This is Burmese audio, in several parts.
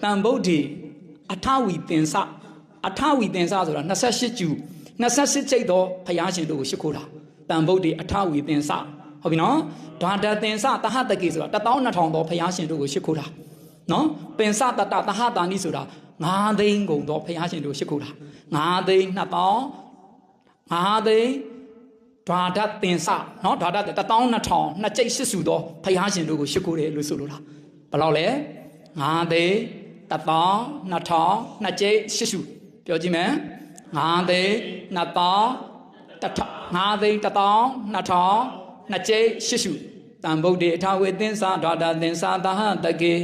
တန်ဗုဒ္ဓေအထဝီတင်္စဆိုတာ28ကျူ28ကျိတ်သောဘုရားရှင်တို့ကိုရှိခိုးတာတန်ဗုဒ္ဓေအထဝီတင်္စဟုတ်ပြီနော်ဓာတတင်္စတဟတကေဆိုတာ12000သောဘုရားရှင်တို့ကိုရှိခိုးတာနော်ပင်စတတသဟတာနိဆိုတာ9သိန်းကုန်သောဘုရားရှင်တို့ရှိခိုးတာ9သိန်း2000 9သိန်းဓာတတင်္စနော်ဓာတ12000နှစ်ကျိတ်ရှိစုသောဘုရားရှင်တို့ကိုရှိခိုးတယ်လို့ဆိုလိုတာဘယ်လောက်လဲ9သိန်း1000 2000နှစ်ကျိတ်ရှိစုပြောကြည့်မယ်9သိန်း2000 9သိန်း1000 2000နှစ်ကျိတ်ရှိစုတံဗုဒ္ဓေအထာဝေသင်္စာဓာတသင်္စာသဟတကေ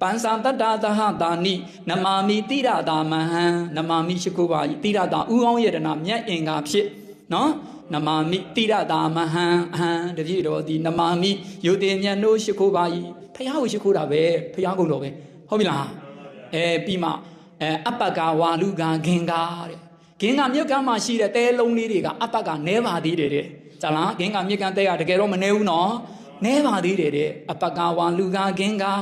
ပန်စာတတသဟတာနိနမာမိတိရတာမဟံနမာမိရှိခိုးပါ၏တိရတာဥကောင်းယတနာမြတ်အင်္ဂါဖြစ်နော်နမာမိတိရတာမဟံအဟံတပြည့်တော်ဒီနမာမိယုတိမြတ်တို့ရှိခိုးပါ၏ဖះကိုရှိခိုးတာပဲဖះကုံတော်ပဲဟုတ်ပြီလားပြီးမှအပ္ပကဝါလူကဂင်္ဂါတဲ့ဂင်္ဂါမြုပ်ကမ်းမှာရှိတဲ့တဲလုံးလေးတွေကအပ္ပကနေပါသေးတယ်တဲ့ဇာလားဂင်္ဂါမြုပ်ကမ်းတဲကတကယ်တော့မနေဘူးနော်နေပါသေးတယ်တဲ့အပ္ပကဝါလူကဂင်္ဂါ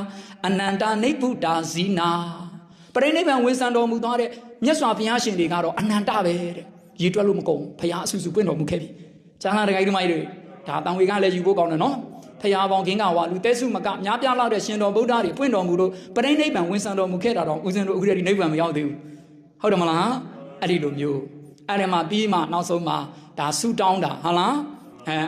အနန္တနိဗ္ဗုတာဇီနာပရိနိဗ္ဗာန်ဝင်ဆံတော်မူသွားတဲ့မြတ်စွာဘုရားရှင်တွေကတော့အနန္တပဲတဲ့ရေတွက်လို့မကုန်ဘုရားအဆူဆူပွင့်တော်မူခဲ့ပြီဇာလားတကယ်ဒီမိုက်တွေဒါတန်ဝေကလည်းယူဖို့ကောင်းတယ်နော်ဖျားပေါင်းဂင်္ဂဝါလူတဲစုမကများပြားလောက်တဲ့ရှင်တော်ဗုဒ္ဓတွေပွင့်တော်မူလို့ပရိနိဗ္ဗာန်ဝင်ဆံတော်မူခဲ့တာတော့ဦးဇင်းတို့အခုတည်းနိဗ္ဗာန်မရောက်သေးဘူးဟုတ်တယ်မလားအဲ့ဒီလိုမျိုးအဲ့ဒီမှာပြီးမှနောက်ဆုံးမှာဒါဆူတောင်းတာဟုတ်လား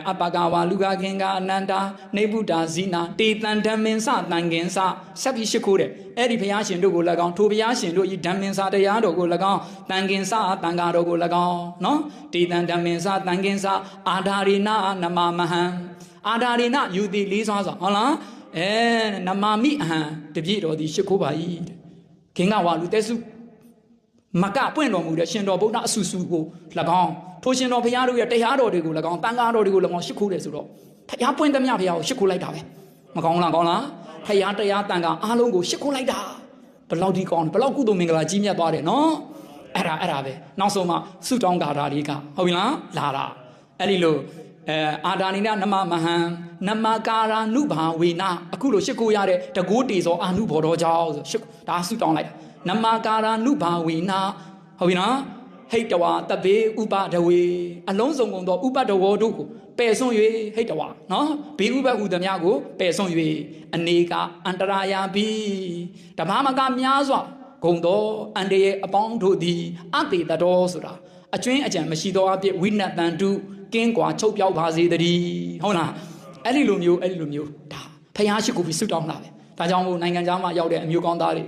အပ္ပကဝါလူကဂင်္ဂအနန္တာနေဗုဒ္ဓဇီနာတေတံဓမ္မင်္စတန်ကင်္စဆက်ပြီးရှိခိုးတယ်အဲ့ဒီဘုရားရှင်တို့ကို၎င်းထိုဘုရားရှင်တို့ဤဓမ္မင်္စတရားတော်ကို၎င်းတန်ကင်္စတန်ဃာတော်ကို၎င်းနော်တေတံဓမ္မင်္စတန်ကင်္စအာဓာရိနာနမမဟံအာဓာရိနယူသည်လေးစွာဆိုဟုတ်လားနမမိအဟံတပြည့်တော်သည်ရှိခိုးပါ၏ဂင်္ဂဝါလူတဲစုမကပွင့်တော်မူတဲ့ရှင်တော်ဗုဒ္ဓအဆူဆူကို၎င်းထိုရှင်တော်ဘုရားတို့ရဲ့တရားတော်တွေကို၎င်းတန်ခါတော်တွေကို၎င်းရှိခိုးတယ်ဆိုတော့ဘုရားပွင့်သမျှဘုရားကိုရှိခိုးလိုက်တာပဲမကောင်းလားကောင်းလားဘုရားတရားတန်ခါအားလုံးကိုရှိခိုးလိုက်တာဘလောက်ဒီကောင်းဘလောက်ကုသိုလ်မင်္ဂလာကြီးမြတ်သွားတယ်နော်အဲ့ဒါပဲနောက်ဆုံးမှဆုတောင်းဂါထာတွေကဟုတ်ပြီလားလာတာအဲ့ဒီလိုအာဒါနိနနမမဟံနမကာရာနုဘာဝေနအခုလိုရှိခိုးရတဲ့တကိုးတေသောအာနုဘော်တော်ကြောင့်ဆိုဒါဆုတောင်းလိုက်နမကာရာနုဘာဝေနဟုတ်ပြီနော်ဟိတ်တဝါတပေဥပဒဝေအလုံးစုံကုန်သောဥပဒဝေတို့ကိုပယ်ဆုံး၍ဟိတ်တဝါနော်ဘေးဥပဟုသမျှကိုပယ်ဆုံး၍အနေကအန္တရာယာဘိဓမ္မမကများစွာဂုံသောအန္တရဲ့အပေါင်းတို့သည်အတေတတော်ဆိုတာအကျွင်းအကြံမရှိသောအဖြစ်ဝိနတန်တုကင်းကွာချုပ်ပြောက်ပါစေတည်းဟုတ်လားအဲ့ဒီလိုမျိုးဒါဖျားရှိကိုပြီးဆုတောင်းလာပဲဒါကြောင့်မို့နိုင်ငံသားမှာရောက်တဲ့အမျိုးကောင်းသားတွေ